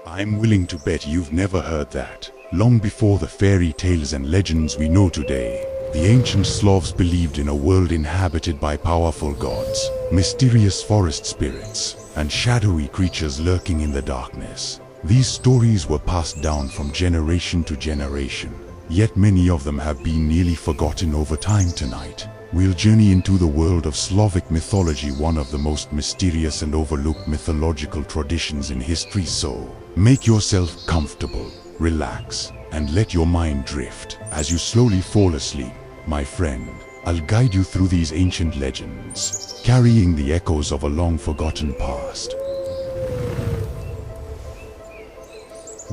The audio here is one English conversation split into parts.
I'm willing to bet you've never heard that. Long before the fairy tales and legends we know today, the ancient Slavs believed in a world inhabited by powerful gods, mysterious forest spirits, and shadowy creatures lurking in the darkness. These stories were passed down from generation to generation, yet many of them have been nearly forgotten over time. Tonight, we'll journey into the world of Slavic mythology, one of the most mysterious and overlooked mythological traditions in history. So, make yourself comfortable, relax, and let your mind drift. As you slowly fall asleep, my friend, I'll guide you through these ancient legends, carrying the echoes of a long-forgotten past.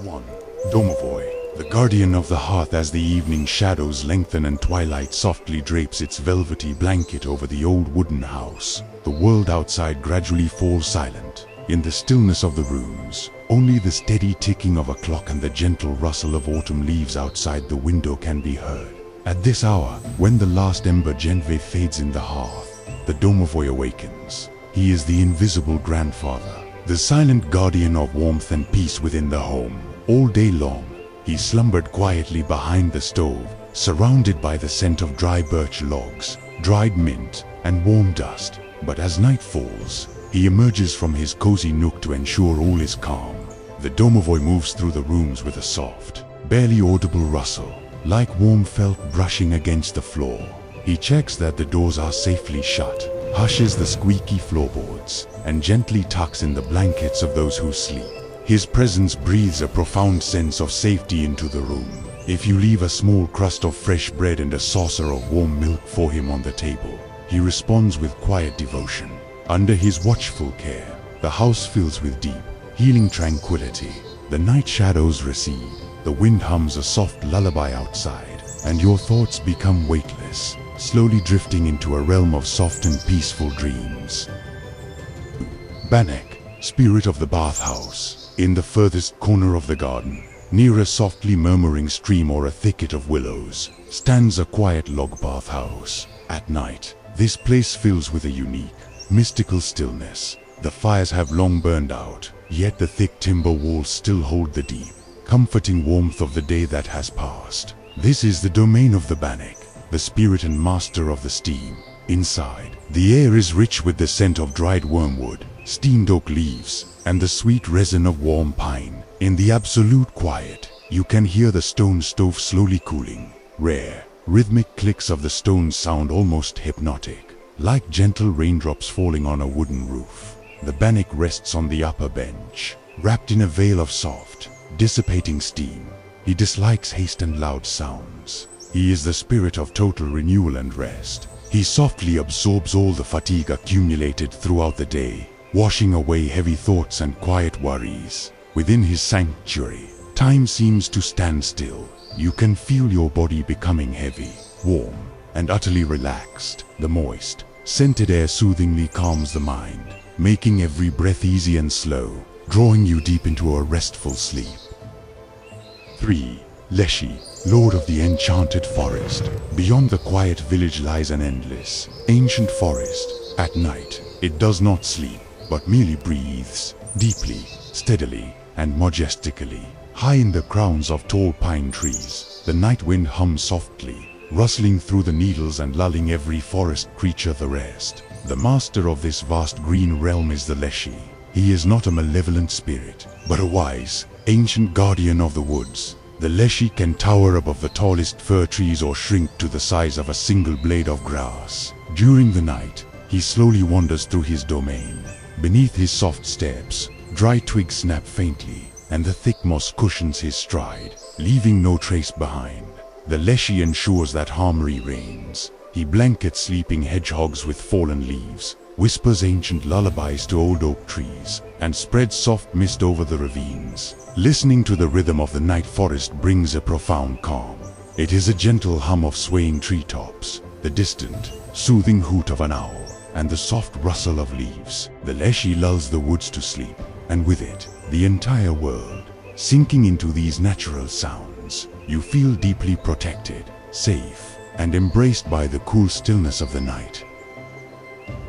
1. Domovoi, the guardian of the hearth. As the evening shadows lengthen and twilight softly drapes its velvety blanket over the old wooden house, the world outside gradually falls silent. In the stillness of the rooms, only the steady ticking of a clock and the gentle rustle of autumn leaves outside the window can be heard. At this hour, when the last ember gently fades in the hearth, the Domovoi awakens. He is the invisible grandfather, the silent guardian of warmth and peace within the home. All day long, he slumbered quietly behind the stove, surrounded by the scent of dry birch logs, dried mint, and warm dust. But as night falls, he emerges from his cozy nook to ensure all is calm. The Domovoi moves through the rooms with a soft, barely audible rustle, like warm felt brushing against the floor. He checks that the doors are safely shut, hushes the squeaky floorboards, and gently tucks in the blankets of those who sleep. His presence breathes a profound sense of safety into the room. If you leave a small crust of fresh bread and a saucer of warm milk for him on the table, he responds with quiet devotion. Under his watchful care, the house fills with deep, healing tranquility. The night shadows recede, the wind hums a soft lullaby outside, and your thoughts become weightless, slowly drifting into a realm of soft and peaceful dreams. Banek, spirit of the bathhouse. In the furthest corner of the garden, near a softly murmuring stream or a thicket of willows, stands a quiet log bathhouse. At night, this place fills with a unique, mystical stillness. The fires have long burned out, yet the thick timber walls still hold the deep, comforting warmth of the day that has passed. This is the domain of the Banek, the spirit and master of the steam. Inside, the air is rich with the scent of dried wormwood, steamed oak leaves, and the sweet resin of warm pine. In the absolute quiet, you can hear the stone stove slowly cooling. Rare, rhythmic clicks of the stones sound almost hypnotic, like gentle raindrops falling on a wooden roof. The Banek rests on the upper bench, wrapped in a veil of soft, dissipating steam. He dislikes haste and loud sounds. He is the spirit of total renewal and rest. He softly absorbs all the fatigue accumulated throughout the day, washing away heavy thoughts and quiet worries. Within his sanctuary, time seems to stand still. You can feel your body becoming heavy, warm, and utterly relaxed. The moist, scented air soothingly calms the mind, making every breath easy and slow, drawing you deep into a restful sleep. 3. Leshy, Lord of the Enchanted Forest. Beyond the quiet village lies an endless, ancient forest. At night, it does not sleep, but merely breathes, deeply, steadily, and majestically. High in the crowns of tall pine trees, the night wind hums softly, rustling through the needles and lulling every forest creature to rest. The master of this vast green realm is the Leshy. He is not a malevolent spirit, but a wise, ancient guardian of the woods. The Leshy can tower above the tallest fir trees or shrink to the size of a single blade of grass. During the night, he slowly wanders through his domain. Beneath his soft steps, dry twigs snap faintly, and the thick moss cushions his stride, leaving no trace behind. The Leshy ensures that harmony reigns. He blankets sleeping hedgehogs with fallen leaves, whispers ancient lullabies to old oak trees, and spreads soft mist over the ravines. Listening to the rhythm of the night forest brings a profound calm. It is a gentle hum of swaying treetops, the distant, soothing hoot of an owl, and the soft rustle of leaves. The Leshy lulls the woods to sleep, and with it, the entire world. Sinking into these natural sounds, you feel deeply protected, safe, and embraced by the cool stillness of the night.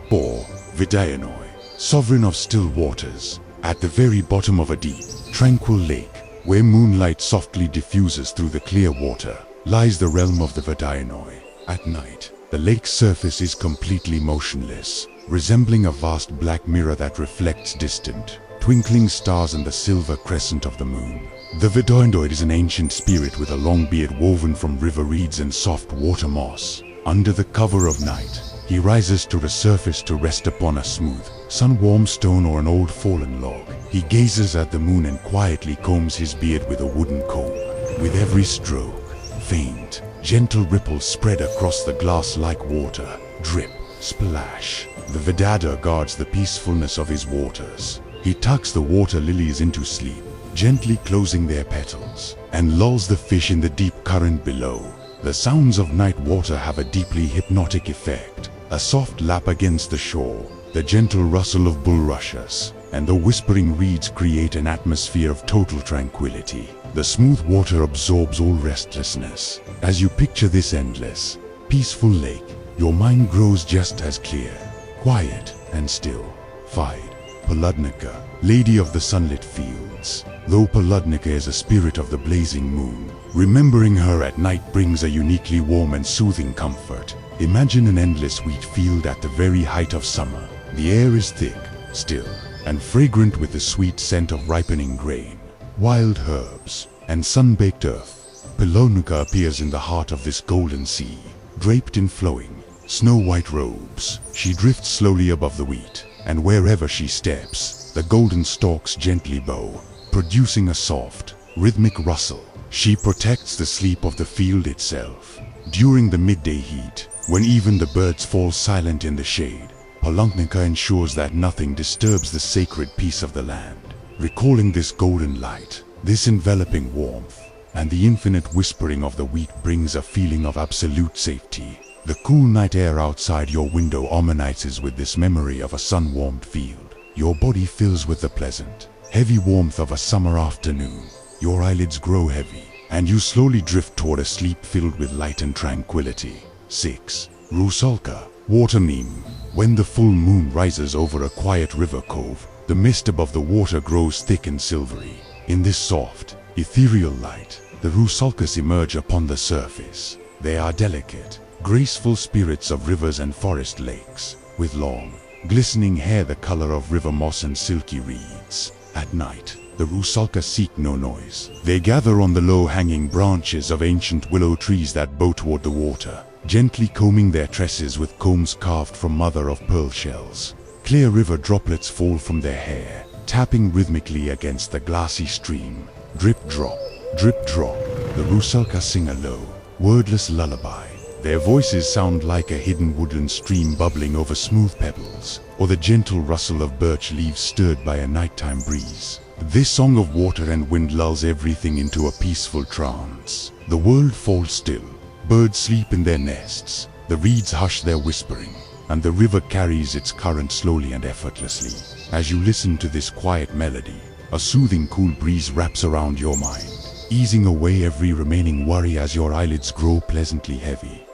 4. Vidayanoi, sovereign of still waters. At the very bottom of a deep, Tranquil lake, where moonlight softly diffuses through the clear water, lies the realm of the Vadayanoi. At night, the lake's surface is completely motionless, resembling a vast black mirror that reflects distant, twinkling stars and the silver crescent of the moon. The Vadayanoi is an ancient spirit with a long beard woven from river reeds and soft water moss. Under the cover of night, he rises to the surface to rest upon a smooth, sun-warmed stone or an old fallen log. He gazes at the moon and quietly combs his beard with a wooden comb. With every stroke, faint, gentle ripples spread across the glass like water. Drip, splash. The Vedada guards the peacefulness of his waters. He tucks the water lilies into sleep, gently closing their petals, and lulls the fish in the deep current below. The sounds of night water have a deeply hypnotic effect. A soft lap against the shore, the gentle rustle of bulrushes, and the whispering reeds create an atmosphere of total tranquility. The smooth water absorbs all restlessness. As you picture this endless, peaceful lake, your mind grows just as clear, quiet, and still. 5. Poludnica, Lady of the Sunlit Fields. Though Poludnica is a spirit of the blazing moon, remembering her at night brings a uniquely warm and soothing comfort. Imagine an endless wheat field at the very height of summer. The air is thick, still, and fragrant with the sweet scent of ripening grain, wild herbs, and sun-baked earth. Poludnica appears in the heart of this golden sea, draped in flowing, snow-white robes. She drifts slowly above the wheat, and wherever she steps, the golden stalks gently bow, producing a soft, rhythmic rustle. She protects the sleep of the field itself. During the midday heat, when even the birds fall silent in the shade, Poludnica ensures that nothing disturbs the sacred peace of the land. Recalling this golden light, this enveloping warmth, and the infinite whispering of the wheat brings a feeling of absolute safety. The cool night air outside your window harmonizes with this memory of a sun-warmed field. Your body fills with the pleasant, heavy warmth of a summer afternoon. Your eyelids grow heavy, and you slowly drift toward a sleep filled with light and tranquility. 6. Rusalka, Water Nymph. When the full moon rises over a quiet river cove, the mist above the water grows thick and silvery. In this soft, ethereal light, the Rusalkas emerge upon the surface. They are delicate, graceful spirits of rivers and forest lakes, with long, glistening hair the color of river moss and silky reeds. At night, the Rusalkas seek no noise. They gather on the low-hanging branches of ancient willow trees that bow toward the water, gently combing their tresses with combs carved from mother-of-pearl shells. Clear river droplets fall from their hair, tapping rhythmically against the glassy stream. Drip drop, drip drop. The Rusalkas sing a low, wordless lullaby. Their voices sound like a hidden woodland stream bubbling over smooth pebbles, or the gentle rustle of birch leaves stirred by a nighttime breeze. This song of water and wind lulls everything into a peaceful trance. The world falls still. Birds sleep in their nests, the reeds hush their whispering, and the river carries its current slowly and effortlessly. As you listen to this quiet melody, a soothing cool breeze wraps around your mind, easing away every remaining worry as your eyelids grow pleasantly heavy.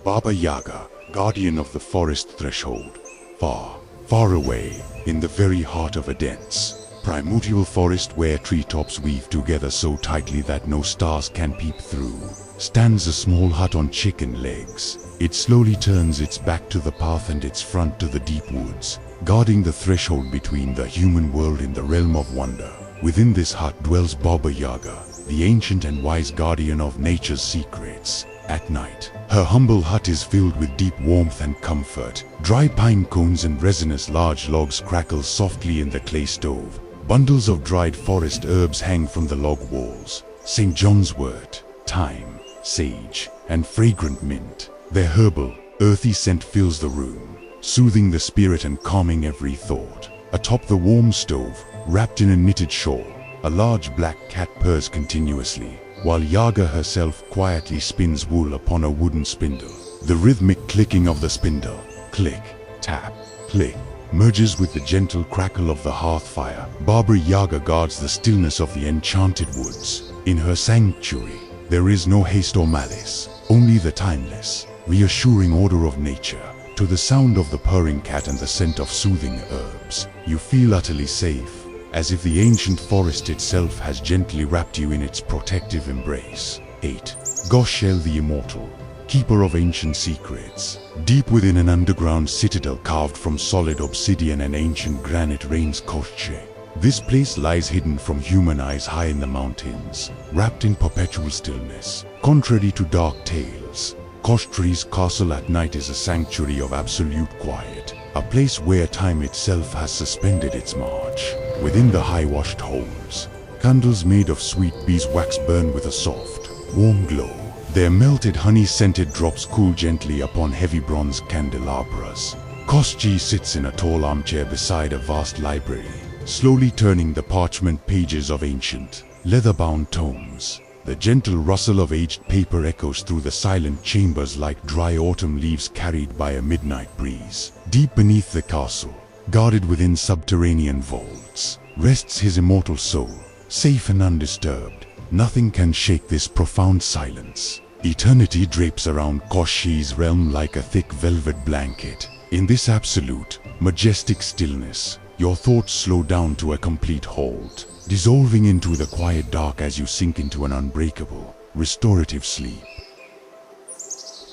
Baba Yaga, guardian of the forest threshold. Far, far away, in the very heart of a dense, primordial forest where treetops weave together so tightly that no stars can peep through, stands a small hut on chicken legs. It slowly turns its back to the path and its front to the deep woods, guarding the threshold between the human world and the realm of wonder. Within this hut dwells Baba Yaga, the ancient and wise guardian of nature's secrets. At night, her humble hut is filled with deep warmth and comfort. Dry pine cones and resinous large logs crackle softly in the clay stove. Bundles of dried forest herbs hang from the log walls. St. John's wort, thyme, sage, and fragrant mint. Their herbal, earthy scent fills the room, soothing the spirit and calming every thought. Atop the warm stove, wrapped in a knitted shawl, a large black cat purrs continuously, while Yaga herself quietly spins wool upon a wooden spindle. The rhythmic clicking of the spindle, click, tap, click, merges with the gentle crackle of the hearth fire. Baba Yaga guards the stillness of the enchanted woods. In her sanctuary, there is no haste or malice, only the timeless, reassuring order of nature. To the sound of the purring cat and the scent of soothing herbs, you feel utterly safe as if the ancient forest itself has gently wrapped you in its protective embrace. 8. Goshel the Immortal, keeper of ancient secrets. Deep within an underground citadel carved from solid obsidian and ancient granite reigns Koshche. This place lies hidden from human eyes high in the mountains, wrapped in perpetual stillness. Contrary to dark tales, Koshche's castle at night is a sanctuary of absolute quiet, a place where time itself has suspended its march. Within the high-washed halls, candles made of sweet beeswax burn with a soft, warm glow. Their melted honey-scented drops cool gently upon heavy bronze candelabras. Koshche sits in a tall armchair beside a vast library, slowly turning the parchment pages of ancient, leather-bound tomes. The gentle rustle of aged paper echoes through the silent chambers like dry autumn leaves carried by a midnight breeze. Deep beneath the castle, guarded within subterranean vaults, rests his immortal soul, safe and undisturbed. Nothing can shake this profound silence. Eternity drapes around Koshche's realm like a thick velvet blanket. In this absolute, majestic stillness, your thoughts slow down to a complete halt, dissolving into the quiet dark as you sink into an unbreakable, restorative sleep.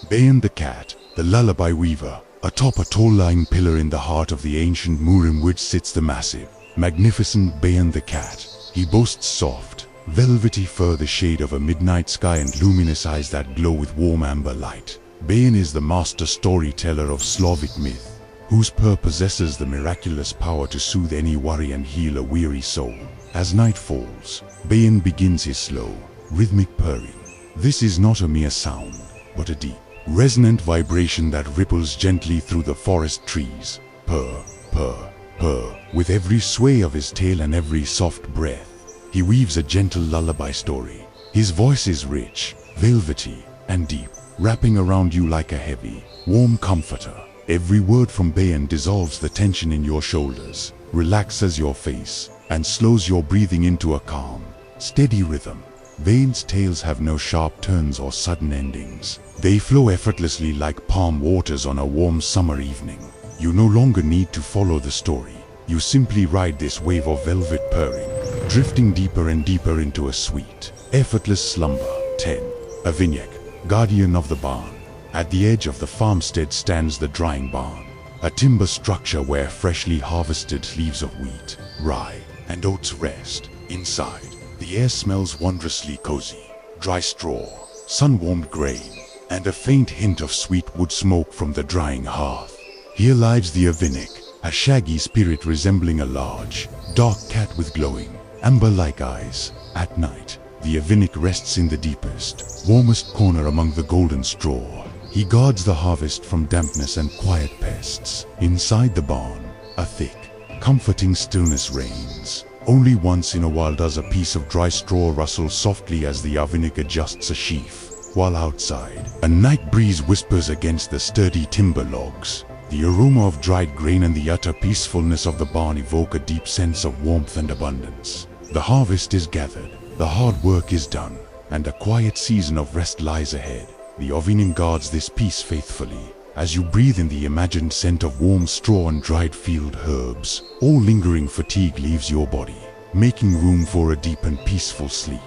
Bayan the cat, the lullaby weaver. Atop a tall-lying pillar in the heart of the ancient Murim Woods sits the massive, magnificent Bayan the cat. He boasts soft, velvety fur, the shade of a midnight sky, and luminous eyes that glow with warm amber light. Bayan is the master storyteller of Slavic myth, whose purr possesses the miraculous power to soothe any worry and heal a weary soul. As night falls, Bayan begins his slow, rhythmic purring. This is not a mere sound, but a deep, resonant vibration that ripples gently through the forest trees. Purr, purr, purr. With every sway of his tail and every soft breath, he weaves a gentle lullaby story. His voice is rich, velvety, and deep, wrapping around you like a heavy, warm comforter. Every word from Bayan dissolves the tension in your shoulders, relaxes your face, and slows your breathing into a calm, steady rhythm. Bayan's tales have no sharp turns or sudden endings. They flow effortlessly like palm waters on a warm summer evening. You no longer need to follow the story. You simply ride this wave of velvet purring, drifting deeper and deeper into a sweet, effortless slumber. 10. Avinyek, guardian of the barn. At the edge of the farmstead stands the drying barn, a timber structure where freshly harvested leaves of wheat, rye, and oats rest. Inside, the air smells wondrously cozy. Dry straw, sun-warmed grain, and a faint hint of sweet wood smoke from the drying hearth. Here lies the Avinyek, a shaggy spirit resembling a large, dark cat with glowing, amber-like eyes. At night, the Avinyek rests in the deepest, warmest corner among the golden straw. He guards the harvest from dampness and quiet pests. Inside the barn, a thick, comforting stillness reigns. Only once in a while does a piece of dry straw rustle softly as the Avinyek adjusts a sheaf, while outside, a night breeze whispers against the sturdy timber logs. The aroma of dried grain and the utter peacefulness of the barn evoke a deep sense of warmth and abundance. The harvest is gathered, the hard work is done, and a quiet season of rest lies ahead. The Avinyek guards this peace faithfully. As you breathe in the imagined scent of warm straw and dried field herbs, all lingering fatigue leaves your body, making room for a deep and peaceful sleep.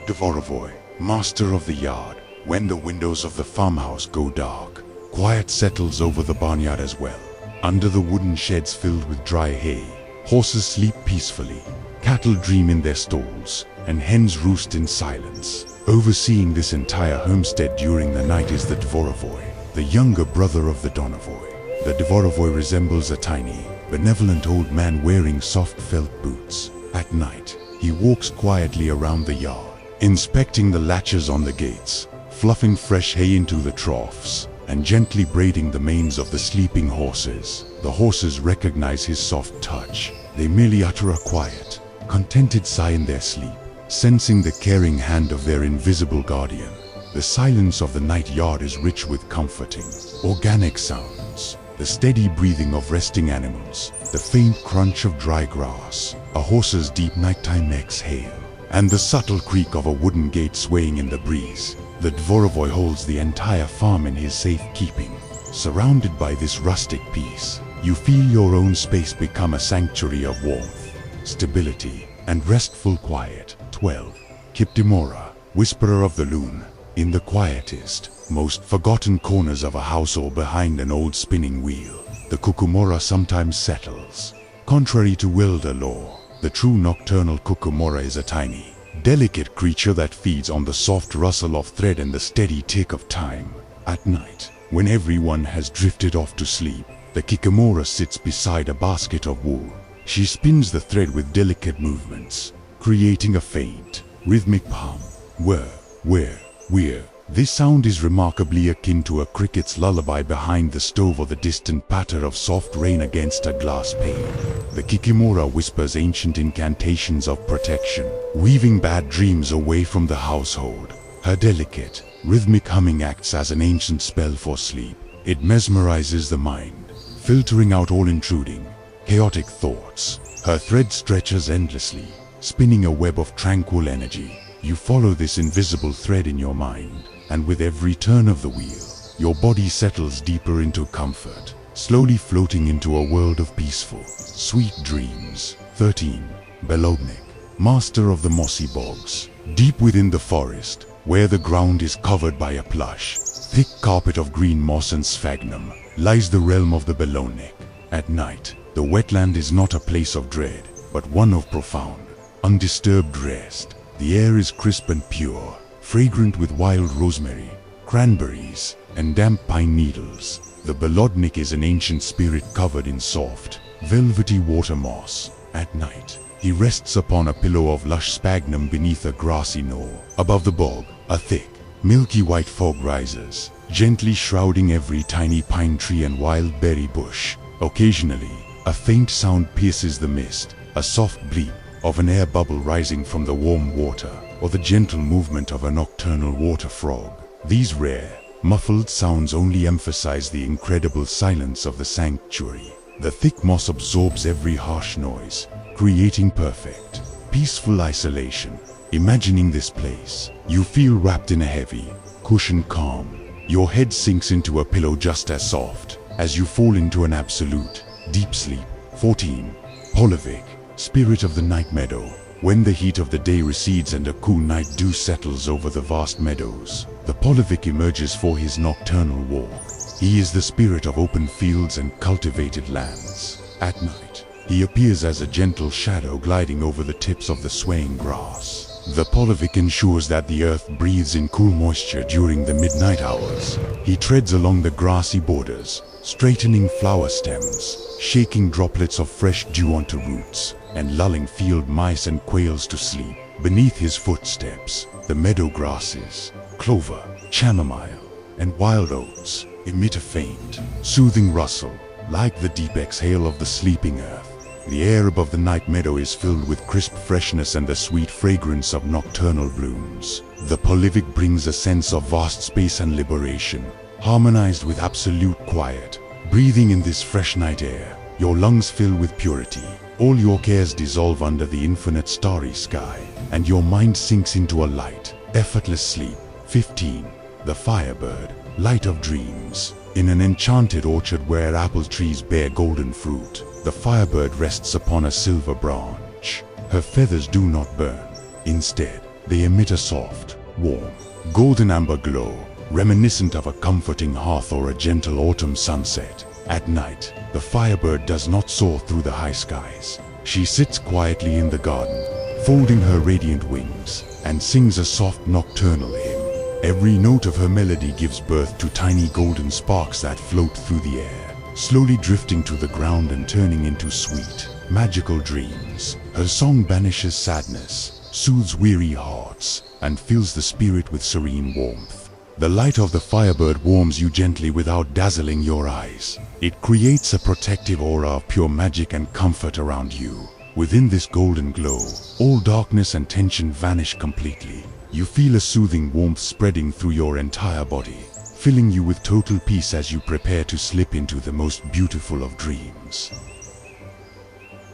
Dvorovoy, master of the yard. When the windows of the farmhouse go dark, quiet settles over the barnyard as well. Under the wooden sheds filled with dry hay, horses sleep peacefully, cattle dream in their stalls, and hens roost in silence. Overseeing this entire homestead during the night is the Dvorovoy, the younger brother of the Donovoy. The Dvorovoy resembles a tiny, benevolent old man wearing soft felt boots. At night, he walks quietly around the yard, inspecting the latches on the gates, fluffing fresh hay into the troughs, and gently braiding the manes of the sleeping horses. The horses recognize his soft touch. They merely utter a quiet, contented sigh in their sleep, sensing the caring hand of their invisible guardian. The silence of the night yard is rich with comforting, organic sounds. The steady breathing of resting animals, the faint crunch of dry grass, a horse's deep nighttime exhale, and the subtle creak of a wooden gate swaying in the breeze. The Dvorovoy holds the entire farm in his safekeeping. Surrounded by this rustic peace, you feel your own space become a sanctuary of warmth, stability, and restful quiet. 12. Kiptimora, whisperer of the loon. In the quietest, most forgotten corners of a house or behind an old spinning wheel, the Kukumora sometimes settles. Contrary to wilder lore, the true nocturnal Kukumora is a tiny, delicate creature that feeds on the soft rustle of thread and the steady tick of time. At night, when everyone has drifted off to sleep, the Kikamora sits beside a basket of wool. She spins the thread with delicate movements, creating a faint, rhythmic hum. Whir. This sound is remarkably akin to a cricket's lullaby behind the stove or the distant patter of soft rain against a glass pane. The Kikimora whispers ancient incantations of protection, weaving bad dreams away from the household. Her delicate, rhythmic humming acts as an ancient spell for sleep. It mesmerizes the mind, filtering out all intruding, chaotic thoughts. Her thread stretches endlessly, spinning a web of tranquil energy. You follow this invisible thread in your mind, and with every turn of the wheel, your body settles deeper into comfort, slowly floating into a world of peaceful, sweet dreams. 13. Belodnik, master of the mossy bogs. Deep within the forest, where the ground is covered by a plush, thick carpet of green moss and sphagnum, lies the realm of the Belodnik. At night, the wetland is not a place of dread, but one of profound, undisturbed rest. The air is crisp and pure, fragrant with wild rosemary, cranberries, and damp pine needles. The Belodnik is an ancient spirit covered in soft, velvety water moss. At night, he rests upon a pillow of lush sphagnum beneath a grassy knoll. Above the bog, a thick, milky white fog rises, gently shrouding every tiny pine tree and wild berry bush. Occasionally, a faint sound pierces the mist, a soft bleep of an air bubble rising from the warm water, or the gentle movement of a nocturnal water frog. These rare, muffled sounds only emphasize the incredible silence of the sanctuary. The thick moss absorbs every harsh noise, creating perfect, peaceful isolation. Imagining this place, you feel wrapped in a heavy, cushioned calm. Your head sinks into a pillow just as soft as you fall into an absolute, deep sleep. 14. Polovik, spirit of the night meadow. When the heat of the day recedes and a cool night dew settles over the vast meadows, the Polovik emerges for his nocturnal walk. He is the spirit of open fields and cultivated lands. At night, he appears as a gentle shadow gliding over the tips of the swaying grass. The Polovik ensures that the earth breathes in cool moisture during the midnight hours. He treads along the grassy borders, straightening flower stems, shaking droplets of fresh dew onto roots, and lulling field mice and quails to sleep. Beneath his footsteps, the meadow grasses, clover, chamomile, and wild oats emit a faint, soothing rustle, like the deep exhale of the sleeping earth. The air above the night meadow is filled with crisp freshness and the sweet fragrance of nocturnal blooms. The Polovik brings a sense of vast space and liberation, harmonized with absolute quiet. Breathing in this fresh night air, your lungs fill with purity. All your cares dissolve under the infinite starry sky, and your mind sinks into a light, effortless sleep. 15. The Firebird, light of dreams. In an enchanted orchard where apple trees bear golden fruit, the Firebird rests upon a silver branch. Her feathers do not burn. Instead, they emit a soft, warm, golden amber glow, reminiscent of a comforting hearth or a gentle autumn sunset. At night, the Firebird does not soar through the high skies. She sits quietly in the garden, folding her radiant wings, and sings a soft nocturnal hymn. Every note of her melody gives birth to tiny golden sparks that float through the air, slowly drifting to the ground and turning into sweet, magical dreams. Her song banishes sadness, soothes weary hearts, and fills the spirit with serene warmth. The light of the Firebird warms you gently without dazzling your eyes. It creates a protective aura of pure magic and comfort around you. Within this golden glow, all darkness and tension vanish completely. You feel a soothing warmth spreading through your entire body, filling you with total peace as you prepare to slip into the most beautiful of dreams.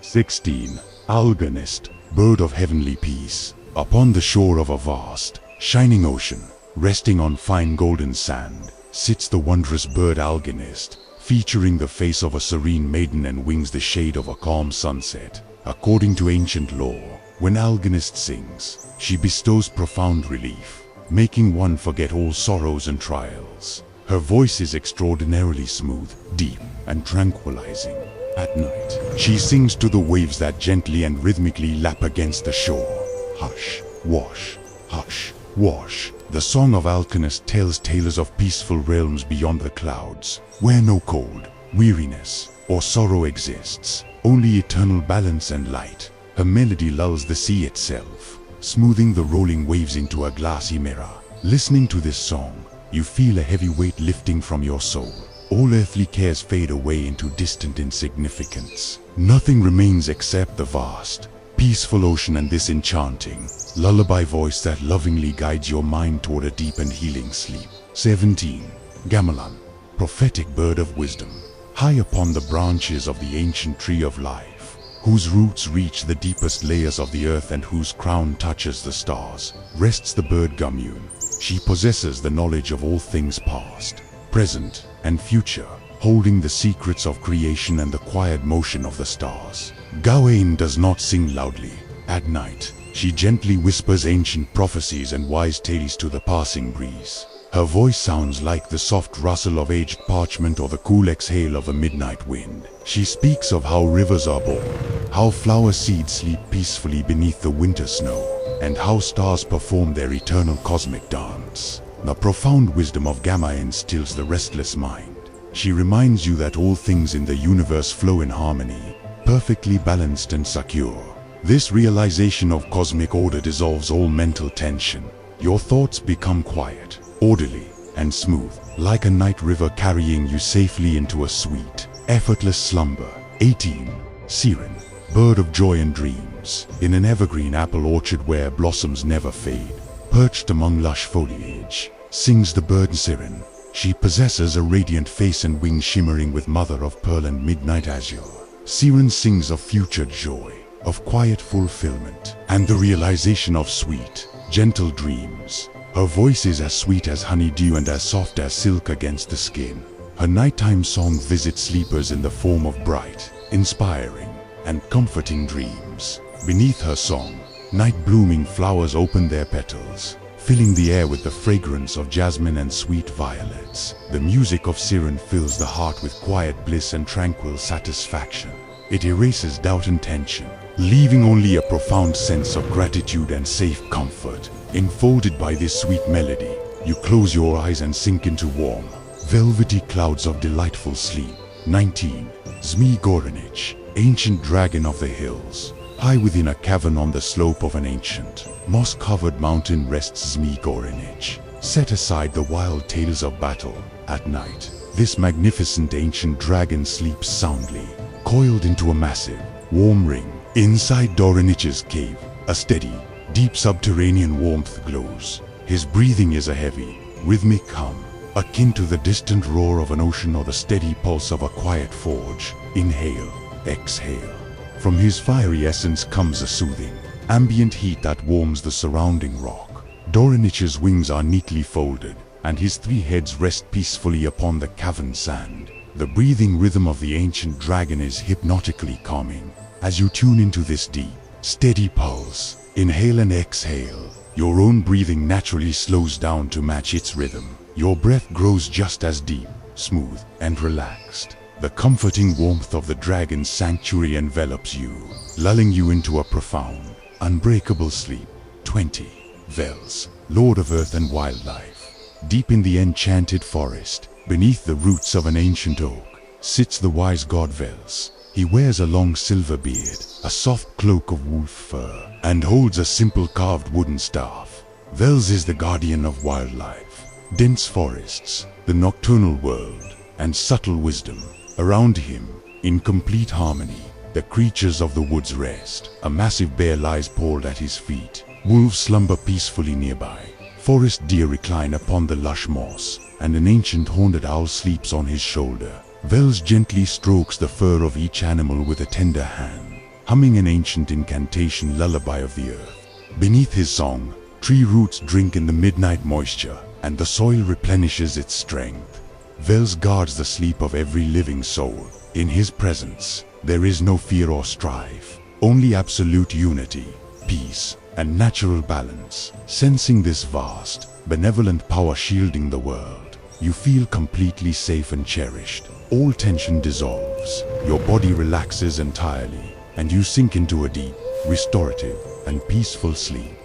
16. Algonist, bird of heavenly peace. Upon the shore of a vast, shining ocean, resting on fine golden sand, sits the wondrous bird Algonist, featuring the face of a serene maiden and wings the shade of a calm sunset. According to ancient lore, when Algonist sings, she bestows profound relief, making one forget all sorrows and trials. Her voice is extraordinarily smooth, deep, and tranquilizing. At night, she sings to the waves that gently and rhythmically lap against the shore. Hush, wash, hush, wash. The song of Alchemist tells tales of peaceful realms beyond the clouds, where no cold, weariness, or sorrow exists, only eternal balance and light. Her melody lulls the sea itself, smoothing the rolling waves into a glassy mirror. Listening to this song, you feel a heavy weight lifting from your soul. All earthly cares fade away into distant insignificance. Nothing remains except the vast, peaceful ocean and this enchanting, lullaby voice that lovingly guides your mind toward a deep and healing sleep. 17. Gamelan, prophetic bird of wisdom. High upon the branches of the ancient tree of life, whose roots reach the deepest layers of the earth and whose crown touches the stars, rests the bird Gamun. She possesses the knowledge of all things past, present, and future, holding the secrets of creation and the quiet motion of the stars. Gawain does not sing loudly. At night, she gently whispers ancient prophecies and wise tales to the passing breeze. Her voice sounds like the soft rustle of aged parchment or the cool exhale of a midnight wind. She speaks of how rivers are born, how flower seeds sleep peacefully beneath the winter snow, and how stars perform their eternal cosmic dance. The profound wisdom of Gawain stills the restless mind. She reminds you that all things in the universe flow in harmony, perfectly balanced and secure. This realization of cosmic order dissolves all mental tension. Your thoughts become quiet, orderly, and smooth, like a night river carrying you safely into a sweet, effortless slumber. 18. Siren, bird of joy and dreams. In an evergreen apple orchard where blossoms never fade, perched among lush foliage, sings the bird Siren. She possesses a radiant face and wings shimmering with mother of pearl and midnight azure. Siren sings of future joy, of quiet fulfillment, and the realization of sweet, gentle dreams. Her voice is as sweet as honeydew and as soft as silk against the skin. Her nighttime song visits sleepers in the form of bright, inspiring, and comforting dreams. Beneath her song, night-blooming flowers open their petals, filling the air with the fragrance of jasmine and sweet violets. The music of Siren fills the heart with quiet bliss and tranquil satisfaction. It erases doubt and tension, leaving only a profound sense of gratitude and safe comfort. Enfolded by this sweet melody, you close your eyes and sink into warm, velvety clouds of delightful sleep. 19. Zmi Goranich, ancient dragon of the hills. High within a cavern on the slope of an ancient, moss-covered mountain rests Zmi Goranich. Set aside the wild tales of battle. At night, this magnificent ancient dragon sleeps soundly, coiled into a massive, warm ring. Inside Doranich's cave, a steady, deep subterranean warmth glows. His breathing is a heavy, rhythmic hum, akin to the distant roar of an ocean or the steady pulse of a quiet forge. Inhale, exhale. From his fiery essence comes a soothing, ambient heat that warms the surrounding rock. Doranich's wings are neatly folded, and his three heads rest peacefully upon the cavern sand. The breathing rhythm of the ancient dragon is hypnotically calming. As you tune into this deep, steady pulse, inhale and exhale, your own breathing naturally slows down to match its rhythm. Your breath grows just as deep, smooth, and relaxed. The comforting warmth of the dragon's sanctuary envelops you, lulling you into a profound, unbreakable sleep. 20. Vels, Lord of Earth and Wildlife. Deep in the enchanted forest, beneath the roots of an ancient oak, sits the wise god Vels. He wears a long silver beard, a soft cloak of wolf fur, and holds a simple carved wooden staff. Vels is the guardian of wildlife, dense forests, the nocturnal world, and subtle wisdom. Around him, in complete harmony, the creatures of the woods rest. A massive bear lies pawed at his feet. Wolves slumber peacefully nearby. Forest deer recline upon the lush moss, and an ancient horned owl sleeps on his shoulder. Vels gently strokes the fur of each animal with a tender hand, humming an ancient incantation lullaby of the earth. Beneath his song, tree roots drink in the midnight moisture, and the soil replenishes its strength. Vels guards the sleep of every living soul. In his presence, there is no fear or strife, only absolute unity, peace, and natural balance. Sensing this vast, benevolent power shielding the world, you feel completely safe and cherished. All tension dissolves, your body relaxes entirely, and you sink into a deep, restorative, and peaceful sleep.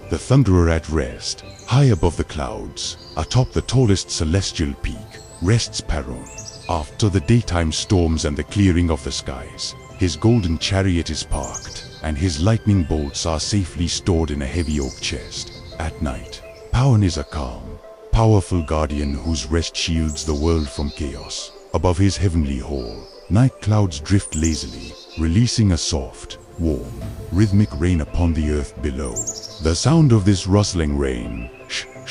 The Thunderer at rest, high above the clouds, atop the tallest celestial peak, rests Perun. After the daytime storms and the clearing of the skies, his golden chariot is parked, and his lightning bolts are safely stored in a heavy oak chest. At night, Perun is a calm, powerful guardian whose rest shields the world from chaos. Above his heavenly hall, night clouds drift lazily, releasing a soft, warm, rhythmic rain upon the earth below. The sound of this rustling rain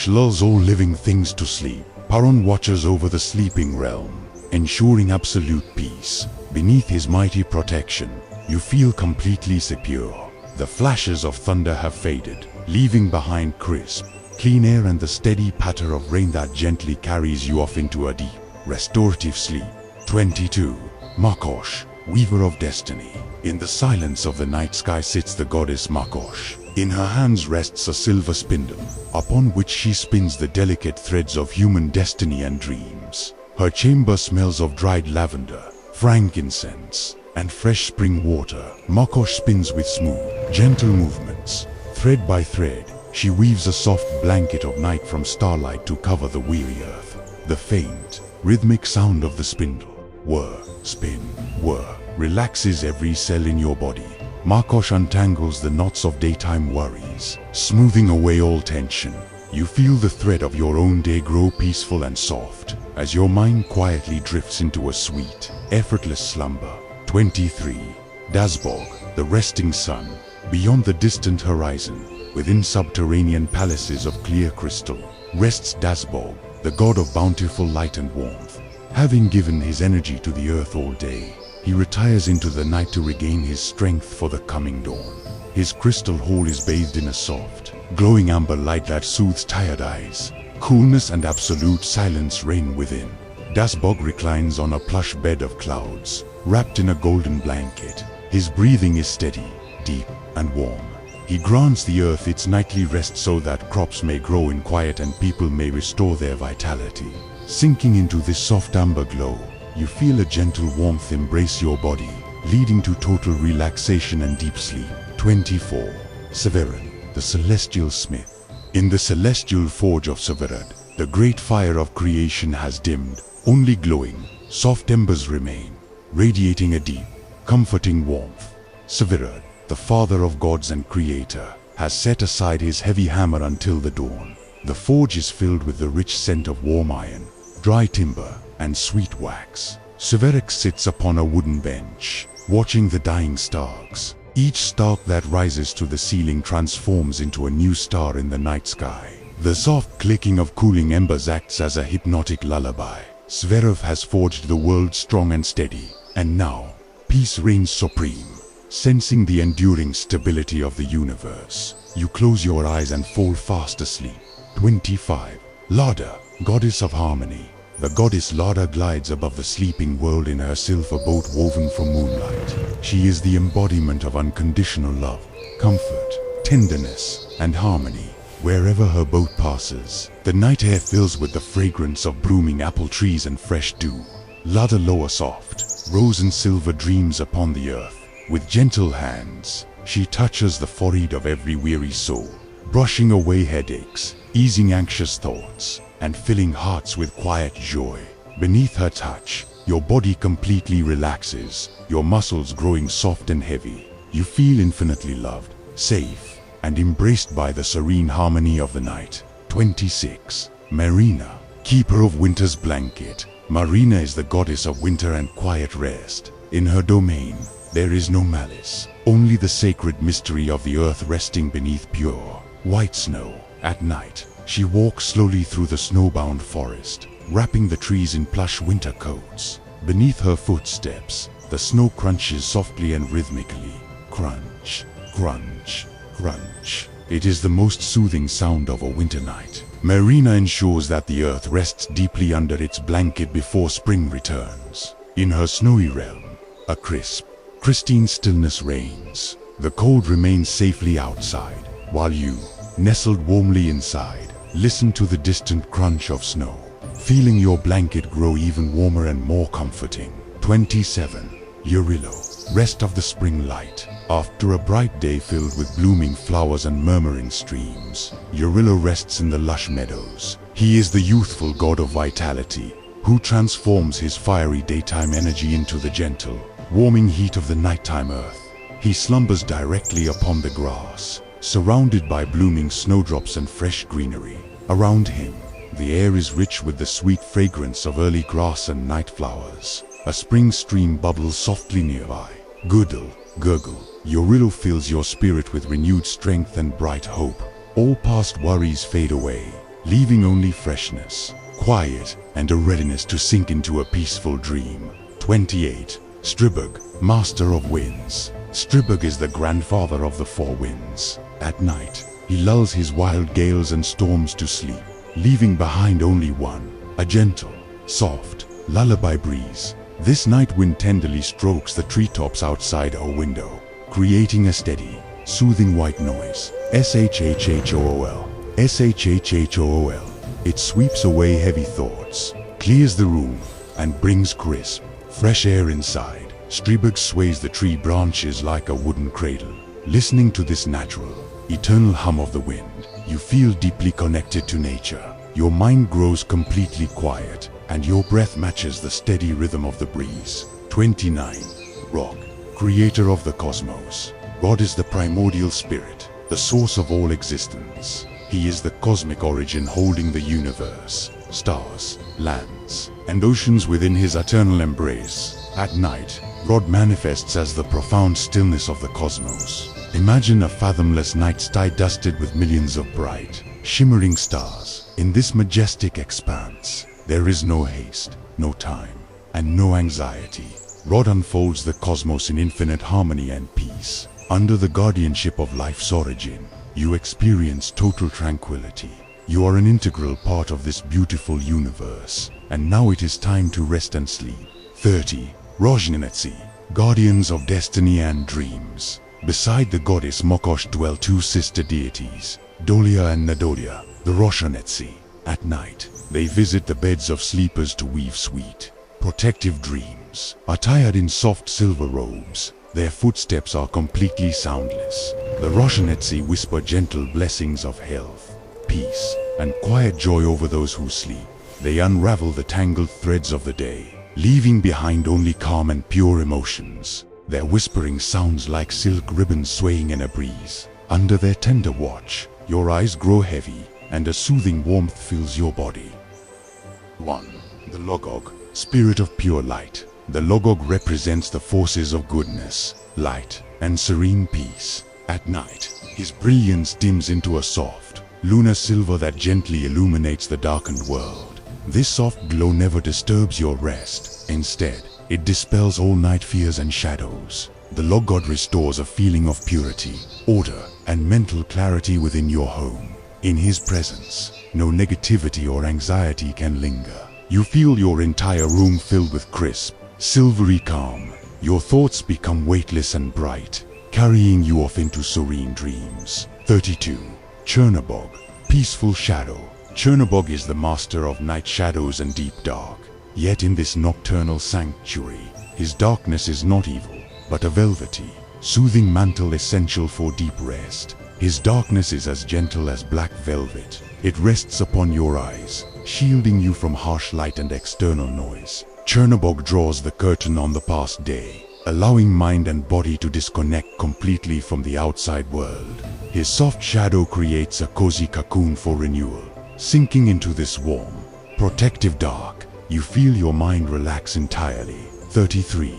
lulls all living things to sleep. Perun watches over the sleeping realm, ensuring absolute peace. Beneath his mighty protection, you feel completely secure. The flashes of thunder have faded, leaving behind crisp, clean air and the steady patter of rain that gently carries you off into a deep, restorative sleep. 22. Makosh, Weaver of Destiny. In the silence of the night sky sits the goddess Makosh. In her hands rests a silver spindle, upon which she spins the delicate threads of human destiny and dreams. Her chamber smells of dried lavender, frankincense, and fresh spring water. Makosh spins with smooth, gentle movements. Thread by thread, she weaves a soft blanket of night from starlight to cover the weary earth. The faint, rhythmic sound of the spindle, whir, spin, whir, relaxes every cell in your body. Makosh untangles the knots of daytime worries, smoothing away all tension. You feel the thread of your own day grow peaceful and soft, as your mind quietly drifts into a sweet, effortless slumber. 23. Dasbog, the resting sun. Beyond the distant horizon, within subterranean palaces of clear crystal, rests Dasbog, the god of bountiful light and warmth. Having given his energy to the earth all day, he retires into the night to regain his strength for the coming dawn. His crystal hall is bathed in a soft, glowing amber light that soothes tired eyes. Coolness and absolute silence reign within. Dasbog reclines on a plush bed of clouds, wrapped in a golden blanket. His breathing is steady, deep, and warm. He grants the earth its nightly rest so that crops may grow in quiet and people may restore their vitality. Sinking into this soft amber glow, you feel a gentle warmth embrace your body, leading to total relaxation and deep sleep. 24. Severad, the celestial smith. In the celestial forge of Severad, the great fire of creation has dimmed. Only glowing, soft embers remain, radiating a deep, comforting warmth. Severad, the father of gods and creator, has set aside his heavy hammer until the dawn. The forge is filled with the rich scent of warm iron, dry timber, and sweet wax. Severad sits upon a wooden bench, watching the dying stars. Each stalk that rises to the ceiling transforms into a new star in the night sky. The soft clicking of cooling embers acts as a hypnotic lullaby. Zverev has forged the world strong and steady, and now, peace reigns supreme. Sensing the enduring stability of the universe, you close your eyes and fall fast asleep. 25. Lada, goddess of harmony. The goddess Lada glides above the sleeping world in her silver boat woven from moonlight. She is the embodiment of unconditional love, comfort, tenderness, and harmony. Wherever her boat passes, the night air fills with the fragrance of blooming apple trees and fresh dew. Lada lower soft, rose and silver dreams upon the earth. With gentle hands, she touches the forehead of every weary soul, brushing away headaches, easing anxious thoughts, and filling hearts with quiet joy. Beneath her touch, your body completely relaxes, your muscles growing soft and heavy. You feel infinitely loved, safe, and embraced by the serene harmony of the night. 26. Marina, keeper of winter's blanket. Marina is the goddess of winter and quiet rest. In her domain, there is no malice, only the sacred mystery of the earth resting beneath pure, white snow. At night, she walks slowly through the snowbound forest, wrapping the trees in plush winter coats. Beneath her footsteps, the snow crunches softly and rhythmically. Crunch, crunch, crunch. It is the most soothing sound of a winter night. Marina ensures that the earth rests deeply under its blanket before spring returns. In her snowy realm, a crisp, pristine stillness reigns. The cold remains safely outside, while you, nestled warmly inside, listen to the distant crunch of snow, feeling your blanket grow even warmer and more comforting. 27. Eurillo, rest of the spring light. After a bright day filled with blooming flowers and murmuring streams, Eurillo rests in the lush meadows. He is the youthful god of vitality, who transforms his fiery daytime energy into the gentle, warming heat of the nighttime earth. He slumbers directly upon the grass, surrounded by blooming snowdrops and fresh greenery. Around him, the air is rich with the sweet fragrance of early grass and night flowers. A spring stream bubbles softly nearby. Gurgle, gurgle. Eurillo fills your spirit with renewed strength and bright hope. All past worries fade away, leaving only freshness, quiet, and a readiness to sink into a peaceful dream. 28. Stribog, master of winds. Stribog is the grandfather of the four winds. At night, he lulls his wild gales and storms to sleep, leaving behind only one, a gentle, soft, lullaby breeze. This night wind tenderly strokes the treetops outside our window, creating a steady, soothing white noise. Shhhool, shhhool. It sweeps away heavy thoughts, clears the room, and brings crisp, fresh air inside. Stribog sways the tree branches like a wooden cradle. Listening to this natural, eternal hum of the wind, you feel deeply connected to nature. Your mind grows completely quiet, and your breath matches the steady rhythm of the breeze. 29. Rog, creator of the cosmos. God is the primordial spirit, the source of all existence. He is the cosmic origin holding the universe, stars, lands, and oceans within his eternal embrace. At night, Rod manifests as the profound stillness of the cosmos. Imagine a fathomless night sky dusted with millions of bright, shimmering stars. In this majestic expanse, there is no haste, no time, and no anxiety. Rod unfolds the cosmos in infinite harmony and peace. Under the guardianship of life's origin, you experience total tranquility. You are an integral part of this beautiful universe, and now it is time to rest and sleep. 30. Rojnenetsi, guardians of destiny and dreams. Beside the goddess Mokosh dwell two sister deities, Dolia and Nadolia, the Roshanetsi. At night, they visit the beds of sleepers to weave sweet, protective dreams. Attired in soft silver robes, their footsteps are completely soundless. The Roshanetsi whisper gentle blessings of health, peace, and quiet joy over those who sleep. They unravel the tangled threads of the day, leaving behind only calm and pure emotions. Their whispering sounds like silk ribbons swaying in a breeze. Under their tender watch, your eyes grow heavy, and a soothing warmth fills your body. 1. The Logog, spirit of pure light. The Logog represents the forces of goodness, light, and serene peace. At night, his brilliance dims into a soft, lunar silver that gently illuminates the darkened world. This soft glow never disturbs your rest. Instead, it dispels all night fears and shadows. The Logod restores a feeling of purity, order, and mental clarity within your home. In his presence, no negativity or anxiety can linger. You feel your entire room filled with crisp, silvery calm. Your thoughts become weightless and bright, carrying you off into serene dreams. 32. Chernobog, peaceful shadow. Chernobog is the master of night shadows and deep dark. Yet in this nocturnal sanctuary, his darkness is not evil, but a velvety, soothing mantle essential for deep rest. His darkness is as gentle as black velvet. It rests upon your eyes, shielding you from harsh light and external noise. Chernobog draws the curtain on the past day, allowing mind and body to disconnect completely from the outside world. His soft shadow creates a cozy cocoon for renewal. Sinking into this warm, protective dark, you feel your mind relax entirely. 33.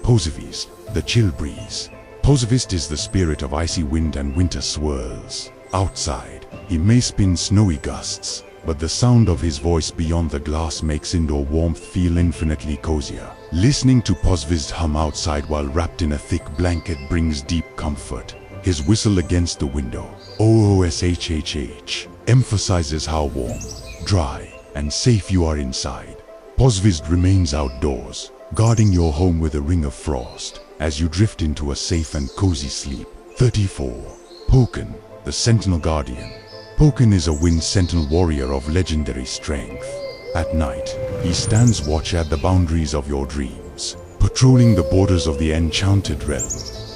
Posivist, the chill breeze. Posivist is the spirit of icy wind and winter swirls. Outside, he may spin snowy gusts, but the sound of his voice beyond the glass makes indoor warmth feel infinitely cozier. Listening to Posivist hum outside while wrapped in a thick blanket brings deep comfort. His whistle against the window, OOSHHH, emphasizes how warm, dry, and safe you are inside. Pozvizd remains outdoors, guarding your home with a ring of frost, as you drift into a safe and cozy sleep. 34. Pokan, the Sentinel Guardian. Pokan is a wind sentinel warrior of legendary strength. At night, he stands watch at the boundaries of your dreams, patrolling the borders of the enchanted realm.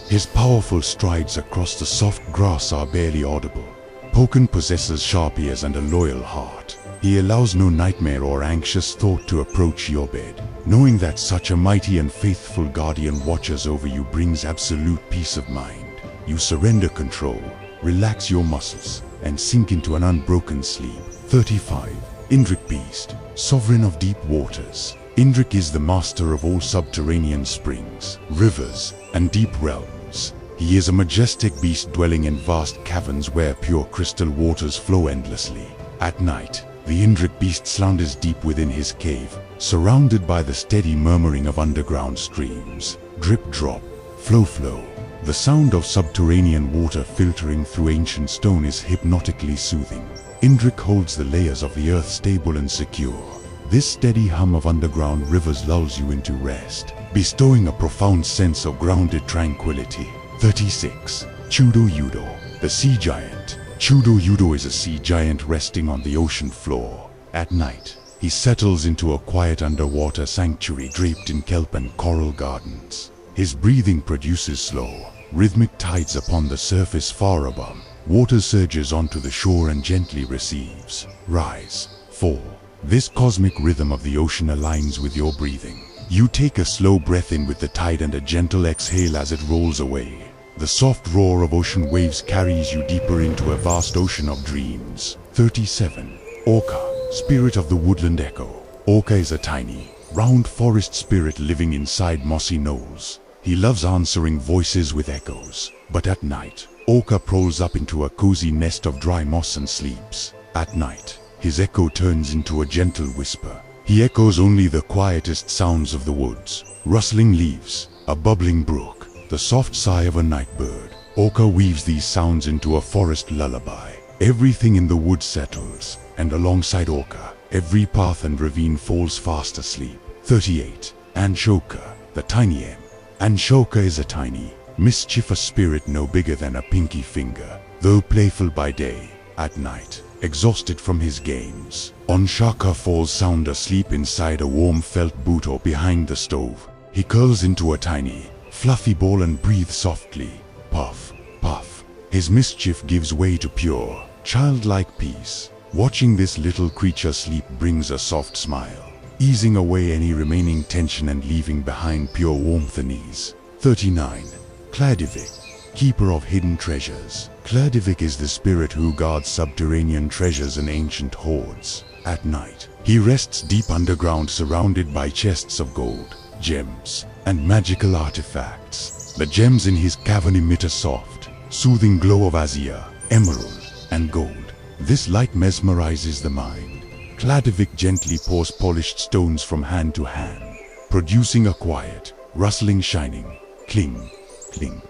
His powerful strides across the soft grass are barely audible. Pokan possesses sharp ears and a loyal heart. He allows no nightmare or anxious thought to approach your bed. Knowing that such a mighty and faithful guardian watches over you brings absolute peace of mind. You surrender control, relax your muscles, and sink into an unbroken sleep. 35. Indrik Beast, Sovereign of Deep Waters. Indrik is the master of all subterranean springs, rivers, and deep realms. He is a majestic beast dwelling in vast caverns where pure crystal waters flow endlessly. At night, the Indrik Beast slumbers deep within his cave, surrounded by the steady murmuring of underground streams. Drip drop, flow flow. The sound of subterranean water filtering through ancient stone is hypnotically soothing. Indrik holds the layers of the earth stable and secure. This steady hum of underground rivers lulls you into rest, bestowing a profound sense of grounded tranquility. 36. Chudo Yudo, the Sea Giant. Chudo Yudo is a sea giant resting on the ocean floor. At night, he settles into a quiet underwater sanctuary draped in kelp and coral gardens. His breathing produces slow, rhythmic tides upon the surface far above. Water surges onto the shore and gently receives, rise, fall. This cosmic rhythm of the ocean aligns with your breathing. You take a slow breath in with the tide and a gentle exhale as it rolls away. The soft roar of ocean waves carries you deeper into a vast ocean of dreams. 37. Orca, Spirit of the Woodland Echo. Orca is a tiny, round forest spirit living inside mossy knolls. He loves answering voices with echoes. But at night, Orca prowls up into a cozy nest of dry moss and sleeps. At night, his echo turns into a gentle whisper. He echoes only the quietest sounds of the woods, rustling leaves, a bubbling brook, the soft sigh of a night bird. Orca weaves these sounds into a forest lullaby. Everything in the woods settles, and alongside Orca, every path and ravine falls fast asleep. 38. Anshoka, the Tiny M. Anshoka is a tiny, mischievous spirit no bigger than a pinky finger. Though playful by day, at night, exhausted from his games, Anshaka falls sound asleep inside a warm felt boot or behind the stove. He curls into a tiny, fluffy ball and breathes softly. Puff, puff. His mischief gives way to pure, childlike peace. Watching this little creature sleep brings a soft smile, easing away any remaining tension and leaving behind pure warmth and ease. 39. Kladivik, Keeper of Hidden Treasures. Kladivik is the spirit who guards subterranean treasures and ancient hoards. At night, he rests deep underground surrounded by chests of gold, gems, and magical artifacts. The gems in his cavern emit a soft, soothing glow of azure, emerald, and gold. This light mesmerizes the mind. Kladivik gently pours polished stones from hand to hand, producing a quiet, rustling shining, cling, cling.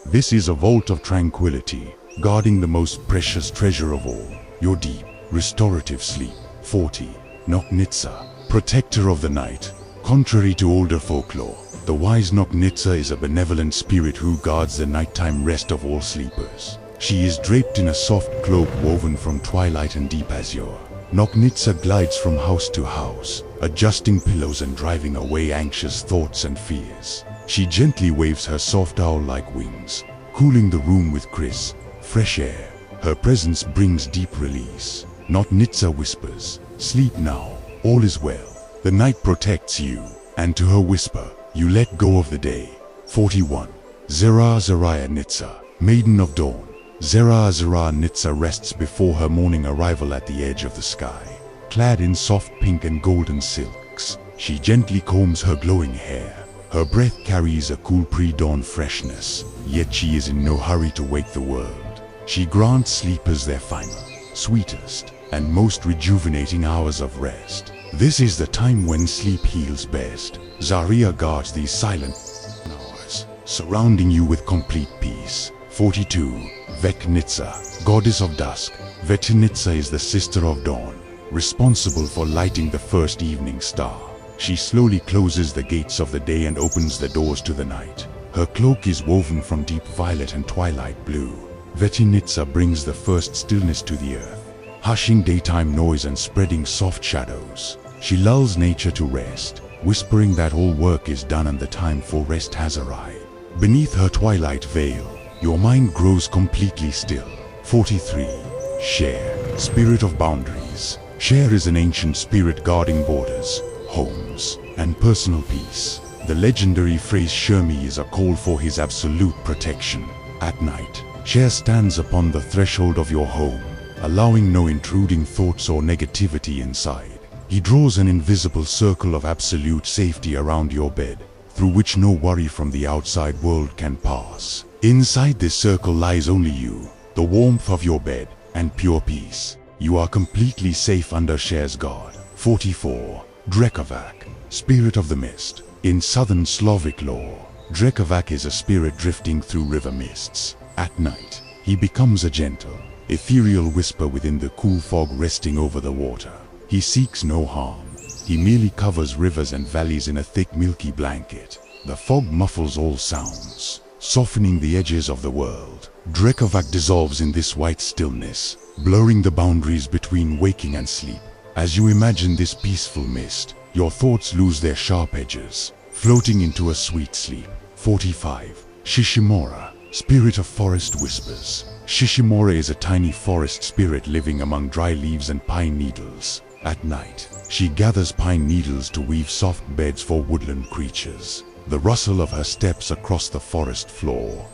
This is a vault of tranquility, guarding the most precious treasure of all, your deep, restorative sleep. 40. Noknitsa, Protector of the Night. Contrary to older folklore, the wise Noknitsa is a benevolent spirit who guards the nighttime rest of all sleepers. She is draped in a soft cloak woven from twilight and deep azure. Noknitsa glides from house to house, adjusting pillows and driving away anxious thoughts and fears. She gently waves her soft owl-like wings, cooling the room with crisp, fresh air. Her presence brings deep release. Noknitsa whispers, "Sleep now, all is well." The night protects you, and to her whisper, you let go of the day. 41. Zera Zeraya Nitsa, Maiden of Dawn. Zera Zeraya Nitsa rests before her morning arrival at the edge of the sky. Clad in soft pink and golden silks, she gently combs her glowing hair. Her breath carries a cool pre-dawn freshness, yet she is in no hurry to wake the world. She grants sleepers their final, sweetest, and most rejuvenating hours of rest. This is the time when sleep heals best. Zaria guards these silent hours, surrounding you with complete peace. 42. Vetnitsa, goddess of dusk. Vetnitsa is the sister of dawn, responsible for lighting the first evening star. She slowly closes the gates of the day and opens the doors to the night. Her cloak is woven from deep violet and twilight blue. Vetnitsa brings the first stillness to the earth, hushing daytime noise and spreading soft shadows. She lulls nature to rest, whispering that all work is done and the time for rest has arrived. Beneath her twilight veil, your mind grows completely still. 43. Share, spirit of boundaries. Share is an ancient spirit guarding borders, homes, and personal peace. The legendary phrase "Share me" is a call for his absolute protection. At night, Share stands upon the threshold of your home, allowing no intruding thoughts or negativity inside. He draws an invisible circle of absolute safety around your bed, through which no worry from the outside world can pass. Inside this circle lies only you, the warmth of your bed, and pure peace. You are completely safe under Share's guard. 44. Drekovac, spirit of the mist. In southern Slavic lore, Drekovac is a spirit drifting through river mists. At night, he becomes a gentle, ethereal whisper within the cool fog resting over the water. He seeks no harm. He merely covers rivers and valleys in a thick milky blanket. The fog muffles all sounds, softening the edges of the world. Drekovac dissolves in this white stillness, blurring the boundaries between waking and sleep. As you imagine this peaceful mist, your thoughts lose their sharp edges, floating into a sweet sleep. 45. Shishimora, spirit of forest whispers. Shishimora is a tiny forest spirit living among dry leaves and pine needles. At night, she gathers pine needles to weave soft beds for woodland creatures. The rustle of her steps across the forest floor,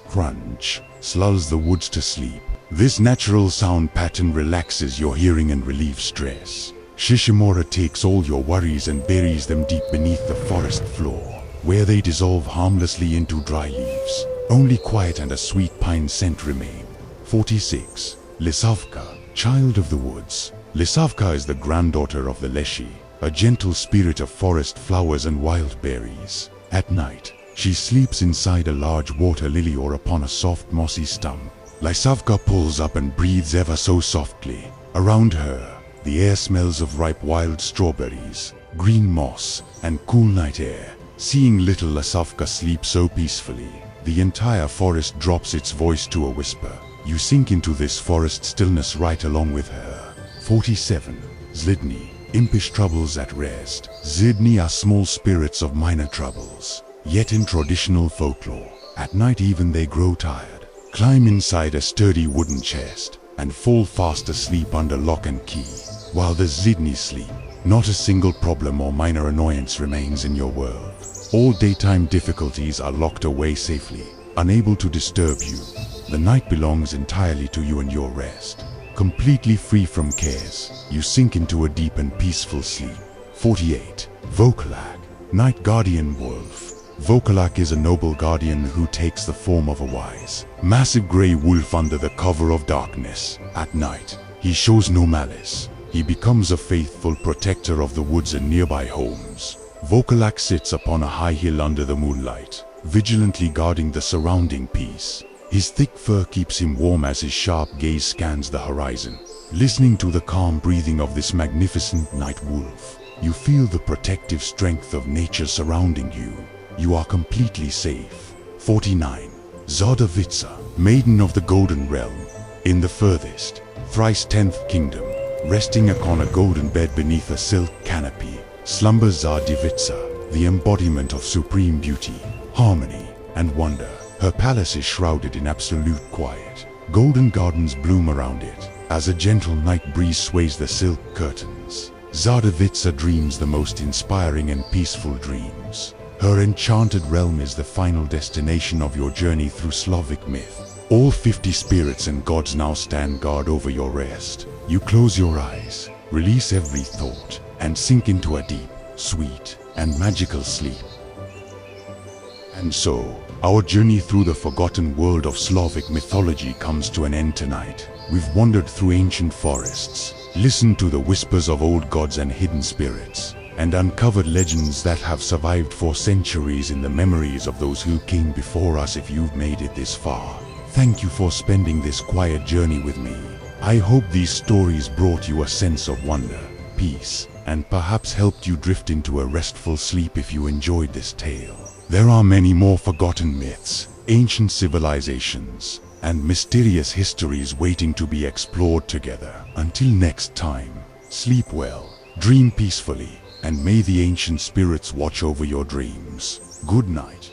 crunch, lulls the woods to sleep. This natural sound pattern relaxes your hearing and relieves stress. Shishimora takes all your worries and buries them deep beneath the forest floor, where they dissolve harmlessly into dry leaves. Only quiet and a sweet pine scent remain. 46. Lisavka, child of the woods. Lisavka is the granddaughter of the Leshi, a gentle spirit of forest flowers and wild berries. At night, she sleeps inside a large water lily or upon a soft mossy stump. Lisavka pulls up and breathes ever so softly. Around her, the air smells of ripe wild strawberries, green moss, and cool night air. Seeing little Lisavka sleep so peacefully, the entire forest drops its voice to a whisper. You sink into this forest stillness right along with her. 47. Zlidni, impish troubles at rest. Zlidni are small spirits of minor troubles. Yet in traditional folklore, at night even they grow tired, climb inside a sturdy wooden chest, and fall fast asleep under lock and key. While the Zlidni sleep, not a single problem or minor annoyance remains in your world. All daytime difficulties are locked away safely, unable to disturb you. The night belongs entirely to you and your rest. Completely free from cares, you sink into a deep and peaceful sleep. 48. Vokalak, night guardian wolf. Vokalak is a noble guardian who takes the form of a wise, massive grey wolf under the cover of darkness. At night, he shows no malice. He becomes a faithful protector of the woods and nearby homes. Vokalak sits upon a high hill under the moonlight, vigilantly guarding the surrounding peace. His thick fur keeps him warm as his sharp gaze scans the horizon. Listening to the calm breathing of this magnificent night wolf, you feel the protective strength of nature surrounding you. You are completely safe. 49. Zardavitsa, maiden of the golden realm. In the furthest, thrice 10th kingdom, resting upon a golden bed beneath a silk canopy, slumbers Zardavitsa, the embodiment of supreme beauty, harmony, and wonder. Her palace is shrouded in absolute quiet. Golden gardens bloom around it, as a gentle night breeze sways the silk curtains. Zardavitsa dreams the most inspiring and peaceful dreams. Her enchanted realm is the final destination of your journey through Slavic myth. All 50 spirits and gods now stand guard over your rest. You close your eyes, release every thought, and sink into a deep, sweet, and magical sleep. And so, our journey through the forgotten world of Slavic mythology comes to an end tonight. We've wandered through ancient forests, listened to the whispers of old gods and hidden spirits, and uncovered legends that have survived for centuries in the memories of those who came before us. If you've made it this far, Thank you for spending this quiet journey with me. I hope these stories brought you a sense of wonder, peace, and perhaps helped you drift into a restful sleep if you enjoyed this tale. There are many more forgotten myths, ancient civilizations, and mysterious histories waiting to be explored together. Until next time, sleep well, dream peacefully, and may the ancient spirits watch over your dreams. Good night.